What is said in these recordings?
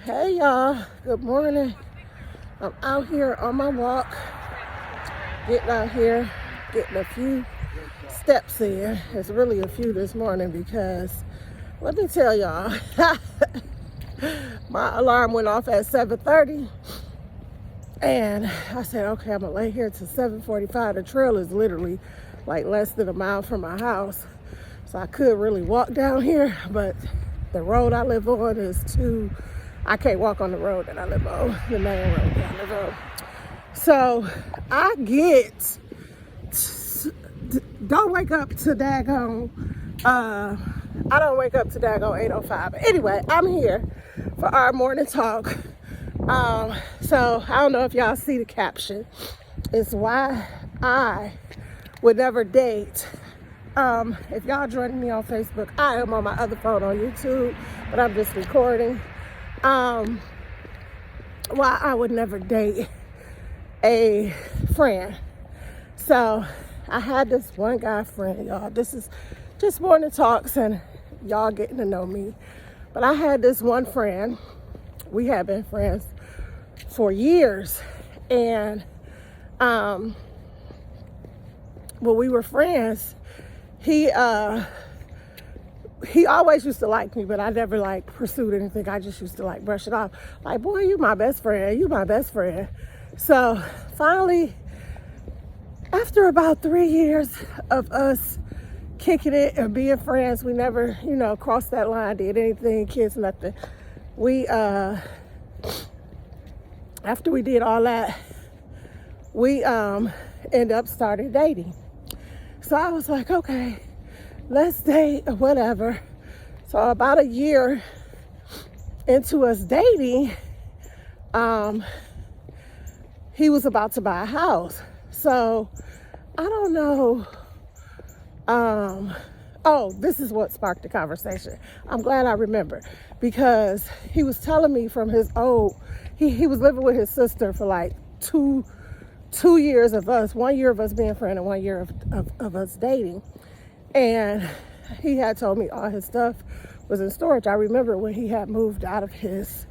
Hey y'all, good morning. I'm out here on my walk, getting out here, getting a few steps in. It's really a few this morning because let me tell y'all, my alarm went off at 7:30 and I said, okay, I'm gonna lay here till 7:45. The trail is literally like less than a mile from my house. So I could really walk down here, but the road I live on is I can't walk on the road that I live on, the main road that I live on. So I don't wake up to daggone, I don't wake up to daggone 8:05. But anyway, I'm here for our morning talk. So I don't know if y'all see the caption. It's why I would never date. If y'all joining me on Facebook, I am on my other phone on YouTube, but I'm just recording. Why I would never date a friend. So I had this one guy friend, y'all. This is just morning talks and y'all getting to know me. But I had this one friend. We have been friends for years. And when we were friends, he always used to like me, but I never like pursued anything. I just used to like brush it off. Like, boy, you my best friend. You my best friend. So finally, after about 3 years of us kicking it and being friends, we never, crossed that line, did anything, kids, nothing. We, after we did all that, we ended up starting dating. So I was like, okay, let's date or whatever. So about a year into us dating, he was about to buy a house. So I don't know. This is what sparked the conversation. I'm glad I remember because he was telling me from his he was living with his sister for like two years of us, 1 year of us being friends and 1 year of us dating. And he had told me all his stuff was in storage. I remember when he had moved out of his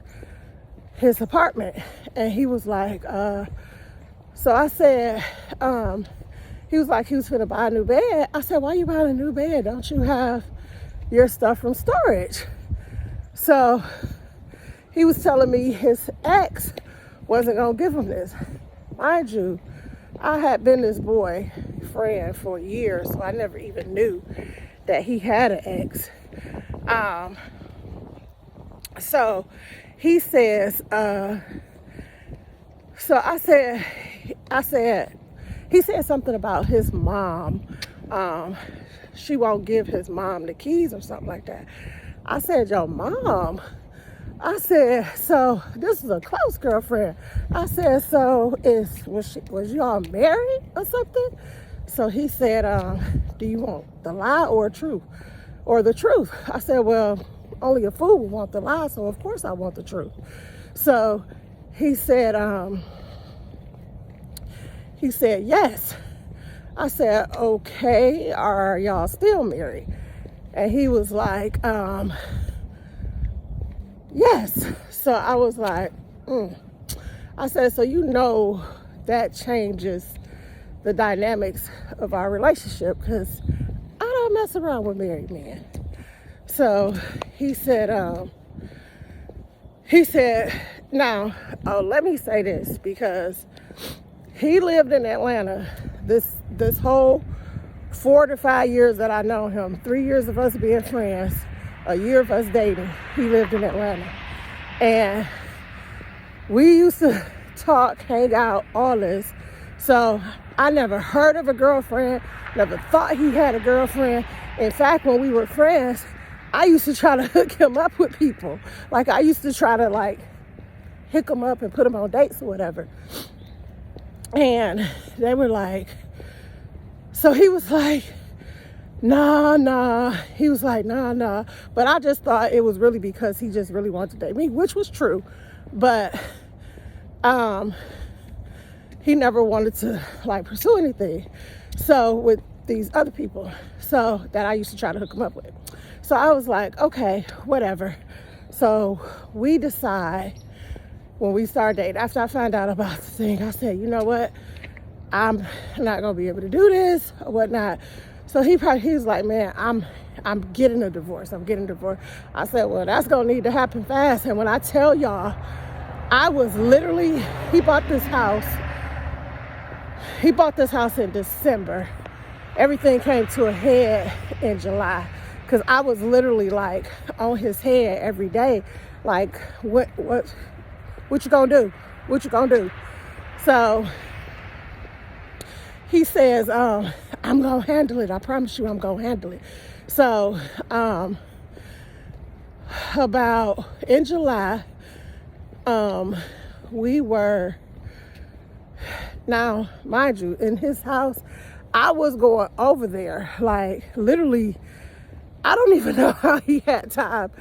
apartment and he was like, so I said, he was like, he was finna buy a new bed. I said, why you buying a new bed? Don't you have your stuff from storage? So he was telling me his ex wasn't gonna give him this. Mind you, I had been this boy friend for years, so I never even knew that he had an ex. So he says, so I said, he said something about his mom. She won't give his mom the keys or something like that. I said, your mom? I said, so this is a close girlfriend. I said, so was y'all married or something? So he said, do you want the lie or truth? Or the truth? I said, well, only a fool would want the lie, so of course I want the truth. So he said, yes. I said, okay, are y'all still married? And he was like, yes. So I was like, I said, so that changes the dynamics of our relationship because I don't mess around with married men. So he said, now, let me say this because he lived in Atlanta this whole 4 to 5 years that I know him, 3 years of us being friends, a year of us dating, he lived in Atlanta. And we used to talk, hang out, all this. So I never heard of a girlfriend, never thought he had a girlfriend. In fact, when we were friends, I used to try to hook him up with people. Like I used to try to hook him up and put him on dates or whatever. And they were like, so he was like, nah. He was like, nah. But I just thought it was really because he just really wanted to date me, which was true. But he never wanted to pursue anything. So with these other people, so that I used to try to hook him up with. So I was like, okay, whatever. So we decide when we start dating, after I found out about the thing, I said, you know what? I'm not gonna be able to do this or whatnot. So he was like, man, I'm getting a divorce. I'm getting a divorce. I said, well, that's gonna need to happen fast. And when I tell y'all, I was literally, he bought this house in December. Everything came to a head in July, because I was literally like on his head every day, like what you gonna do? What you gonna do? So he says, I'm gonna handle it. I promise you I'm gonna handle it. So about in July, we were, now mind you, in his house, I was going over there, like literally, I don't even know how he had time.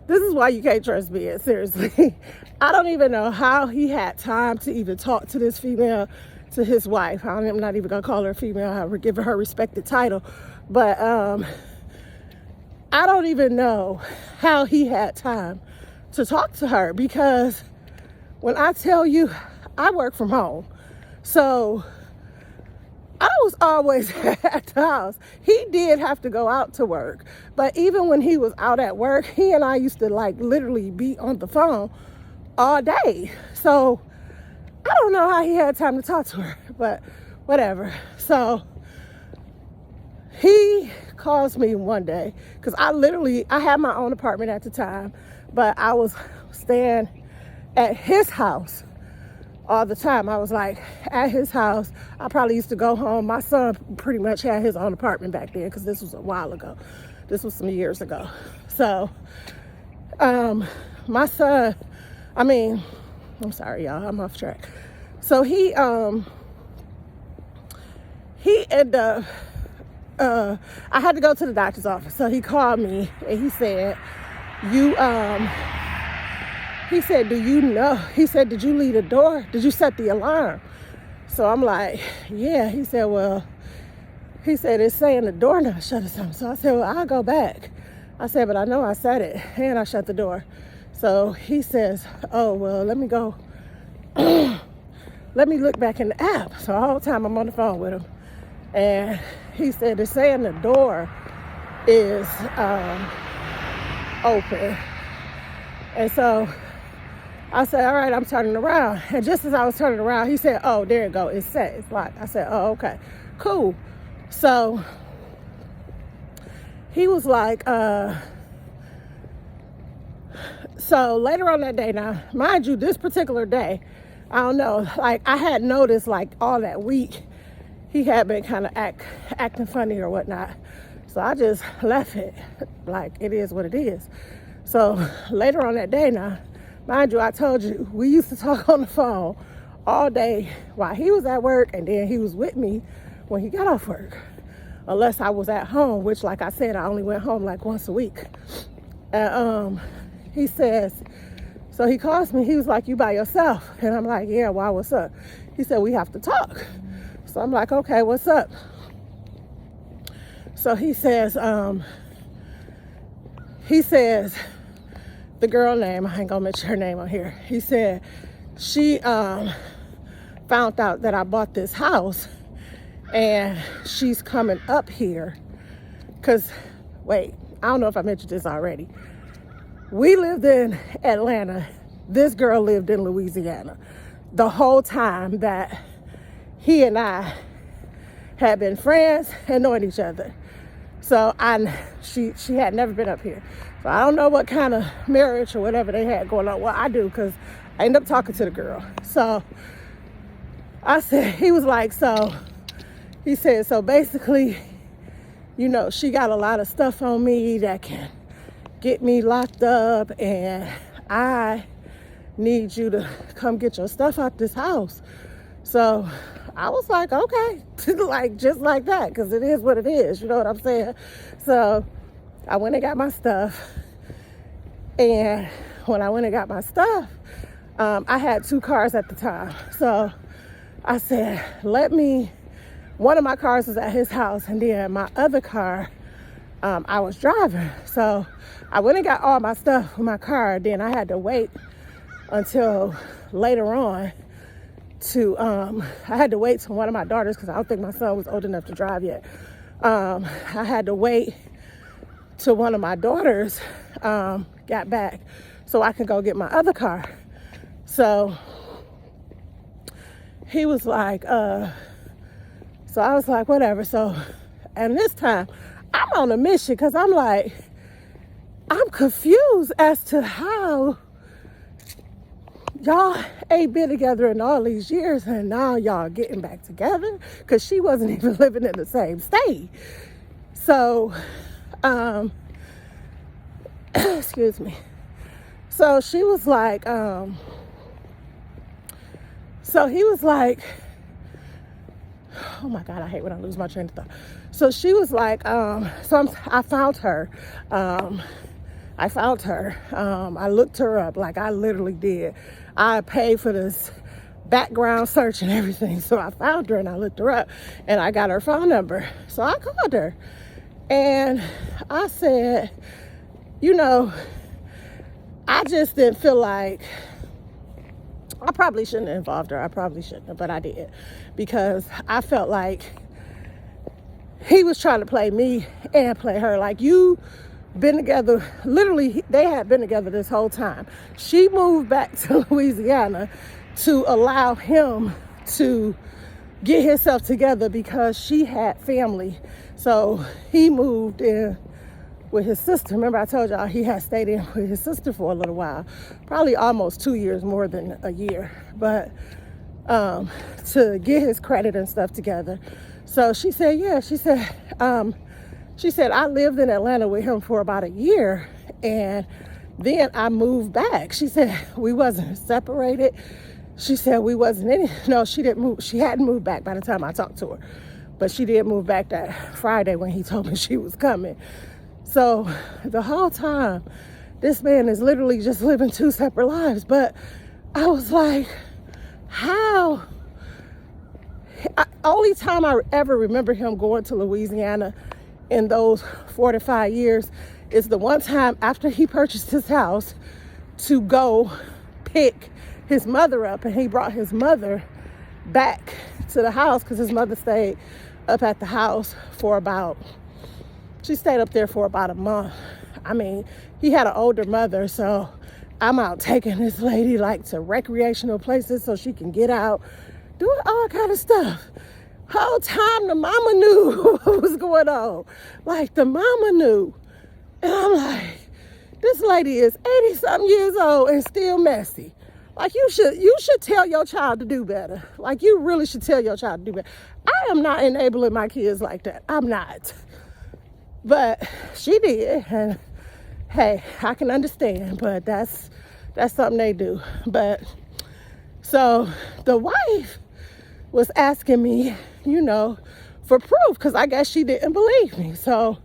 This is why you can't trust men, seriously. I don't even know how he had time to even talk to this female, to his wife. I'm not even gonna call her a female, I'll give her respected title. But I don't even know how he had time to talk to her, because when I tell you, I work from home. So I was always at the house. He did have to go out to work. But even when he was out at work, he and I used to like literally be on the phone all day. So I don't know how he had time to talk to her, but whatever. So he calls me one day, because I had my own apartment at the time, but I was staying at his house all the time. I was like at his house. I probably used to go home. My son pretty much had his own apartment back then, because this was a while ago. This was some years ago. So my son, I'm sorry y'all, I'm off track. So he ended up, I had to go to the doctor's office. So he called me and he said, he said, do you know? He said, did you leave the door? Did you set the alarm? So I'm like, yeah. He said, it's saying the door not shut or something. So I said, well, I'll go back. I said, but I know I set it and I shut the door. So he says, oh, well, let me go. Let me look back in the app. So the whole time I'm on the phone with him. And he said, it's saying the door is open. And so I said, all right, I'm turning around. And just as I was turning around, he said, oh, there you go. It's set. It's locked. I said, oh, okay, cool. So he was like, so later on that day, now, mind you, this particular day, I don't know, like I had noticed like all that week, he had been kind of acting funny or whatnot. So I just left it, like it is what it is. So later on that day now, mind you, I told you, we used to talk on the phone all day while he was at work, and then he was with me when he got off work. Unless I was at home, which like I said, I only went home like once a week. And he says, so he calls me, he was like, you by yourself? And I'm like, yeah, why, what's up? He said, we have to talk. So I'm like, okay, what's up? So he says, the girl name, I ain't gonna mention her name on here. He said she found out that I bought this house and she's coming up here. Cause wait, I don't know if I mentioned this already. We lived in Atlanta. This girl lived in Louisiana. The whole time that he and I had been friends and knowing each other. So she had never been up here. So I don't know what kind of marriage or whatever they had going on. Well, I do, because I ended up talking to the girl. So I said, he was like, so he said, so basically, you know, she got a lot of stuff on me that can get me locked up, and I need you to come get your stuff out this house. So I was like, okay, like just like that, because it is what it is, you know what I'm saying? So I went and got my stuff, and when I went and got my stuff, I had 2 cars at the time. So I said, one of my cars was at his house, and then my other car, I was driving. So I went and got all my stuff in my car. Then I had to wait until later on I had to wait till one of my daughters, because I don't think my son was old enough to drive yet. I had to wait till one of my daughters got back so I could go get my other car. So he was like, so I was like, whatever. So, and this time I'm on a mission, because I'm like, I'm confused as to how y'all ain't been together in all these years and now y'all getting back together, because she wasn't even living in the same state. So, excuse me. So she was like, so he was like, oh my God, I hate when I lose my train of thought. So she was like, I found her. I looked her up, like I literally did. I paid for this background search and everything. So I found her and I looked her up and I got her phone number. So I called her and I said, you know, I just didn't feel like, I probably shouldn't have involved her. I probably shouldn't have, but I did, because I felt like he was trying to play me and play her. Like, you been together, literally they had been together this whole time. She moved back to Louisiana to allow him to get himself together because she had family. So he moved in with his sister. Remember I told y'all he had stayed in with his sister for a little while, probably almost 2 years, more than a year, but to get his credit and stuff together. So she said, yeah, she said, I lived in Atlanta with him for about a year and then I moved back. She said, we wasn't separated. She said we wasn't no, she didn't move. She hadn't moved back by the time I talked to her, but she did move back that Friday when he told me she was coming. So the whole time, this man is literally just living two separate lives. But I was like, how? Only time I ever remember him going to Louisiana in those 4 to 5 years is the one time after he purchased his house to go pick his mother up, and he brought his mother back to the house because his mother stayed up at the house for she stayed up there for about a month. I mean, he had an older mother, so I'm out taking this lady like to recreational places so she can get out, doing all kind of stuff. Whole time the mama knew what was going on. Like, the mama knew. And I'm like, this lady is 80-something years old and still messy. Like, you should tell your child to do better. Like, you really should tell your child to do better. I am not enabling my kids like that. I'm not. But she did. And hey, I can understand, but that's something they do. But so the wife was asking me, for proof, because I guess she didn't believe me. So,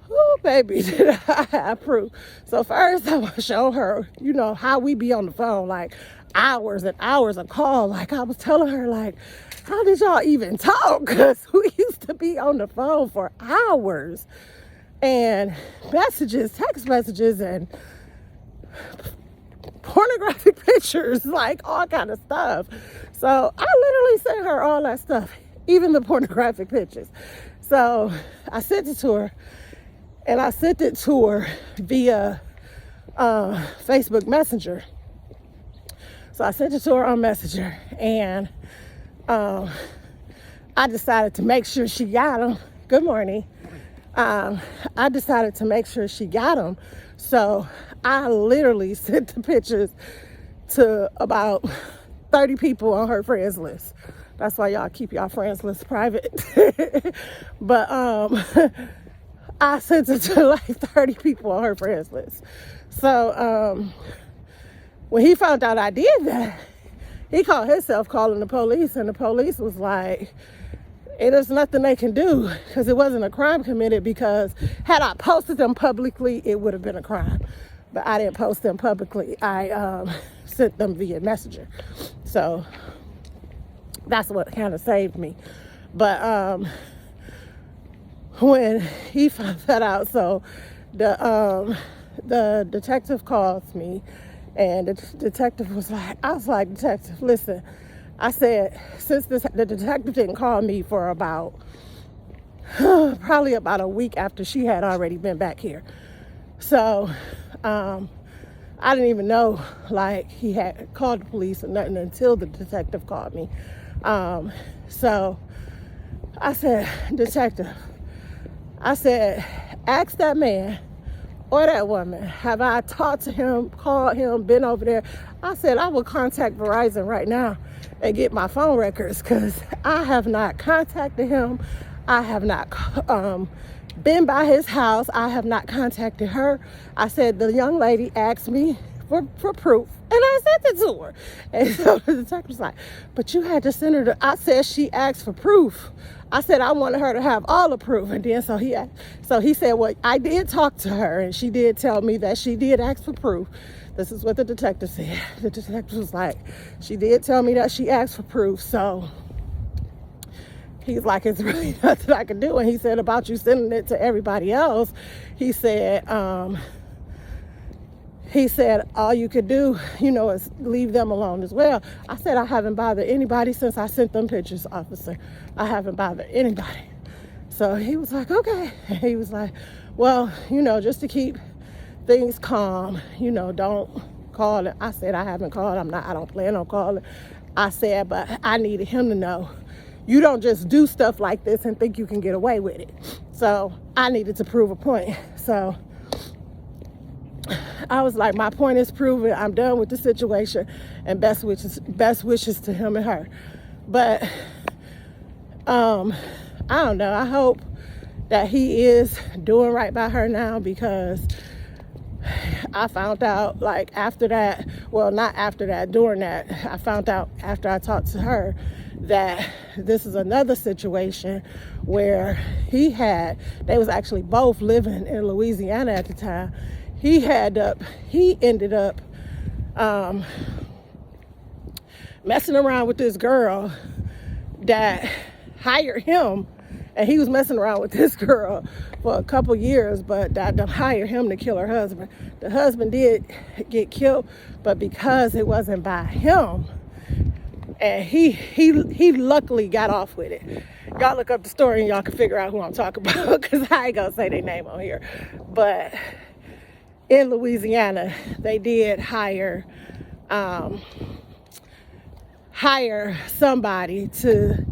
oh, baby, did I have proof. So first I was showing her, how we be on the phone, like hours and hours of call. Like, I was telling her, like, how did y'all even talk? Because we used to be on the phone for hours. And text messages, and pornographic pictures, like all kind of stuff. So I literally sent her all that stuff, even the pornographic pictures. So I sent it to her, and I sent it to her via Facebook Messenger. So I sent it to her on Messenger, and I decided to make sure she got them. Good morning. I decided to make sure she got them. So I literally sent the pictures to about 30 people on her friends list. That's why y'all keep y'all friends list private. But I sent it to like 30 people on her friends list. So when he found out I did that, he called himself calling the police, and the police was like, there's nothing they can do because it wasn't a crime committed, because had I posted them publicly, it would have been a crime. But I didn't post them publicly. I sent them via Messenger. So that's what kind of saved me. But when he found that out. So the detective calls me, and the detective was like, I was like, detective, listen, I said, since the detective didn't call me for about probably about a week after she had already been back here. So I didn't even know like he had called the police or nothing until the detective called me. So I said, detective, I said, ask that man or that woman, have I talked to him, called him, been over there? I said, I will contact Verizon right now and get my phone records, because I have not contacted him. I have not been by his house. I have not contacted her. I said, the young lady asked me for proof, and I sent it to her. And so the detective was like, but you had to send her I said, she asked for proof. I said, I wanted her to have all the proof. And then so he said, well, I did talk to her, and she did tell me that she did ask for proof. This is what the detective said. The detective was like, she did tell me that she asked for proof. So he's like, it's really nothing I can do. And he said, about you sending it to everybody else, he said, all you could do, is leave them alone as well. I said, I haven't bothered anybody since I sent them pictures, officer. I haven't bothered anybody. So he was like, okay. And he was like, well, just to keep things calm, don't call it. I said, I haven't called. I don't plan on calling. I said, but I needed him to know, you don't just do stuff like this and think you can get away with it. So I needed to prove a point. So I was like, my point is proven. I'm done with the situation, and best wishes to him and her. But I don't know. I hope that he is doing right by her now, because I found out like after that, well, not after that, during that, I found out after I talked to her that this is another situation where they was actually both living in Louisiana at the time. He ended up messing around with this girl that hired him, and he was messing around with this girl for a couple years, but that hired him to kill her husband. The husband did get killed, but because it wasn't by him, and he luckily got off with it. Y'all look up the story and y'all can figure out who I'm talking about, because I ain't gonna say their name on here. But in Louisiana, they did hire somebody to,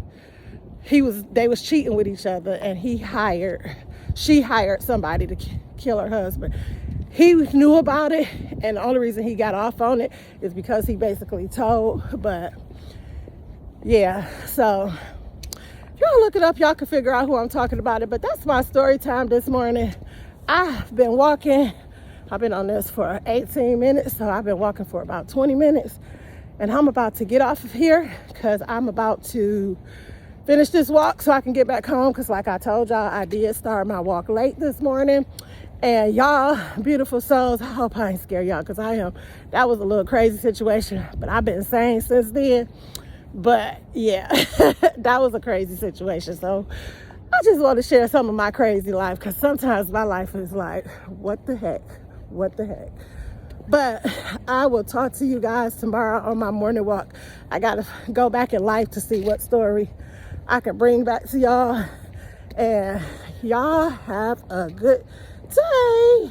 they was cheating with each other, and she hired somebody to kill her husband. He knew about it, and the only reason he got off on it is because he basically told. But yeah, so if y'all look it up, y'all can figure out who I'm talking about. But that's my story time this morning. I've been walking. I've been on this for 18 minutes, so I've been walking for about 20 minutes. And I'm about to get off of here, because I'm about to finish this walk so I can get back home, because like I told y'all, I did start my walk late this morning. And y'all, beautiful souls, I hope I ain't scare y'all, because I am. That was a little crazy situation, but I've been sane since then. But yeah, that was a crazy situation. So I just want to share some of my crazy life, because sometimes my life is like, what the heck? But I will talk to you guys tomorrow on my morning walk. I got to go back in life to see what story I can bring back to y'all. And y'all have a good day.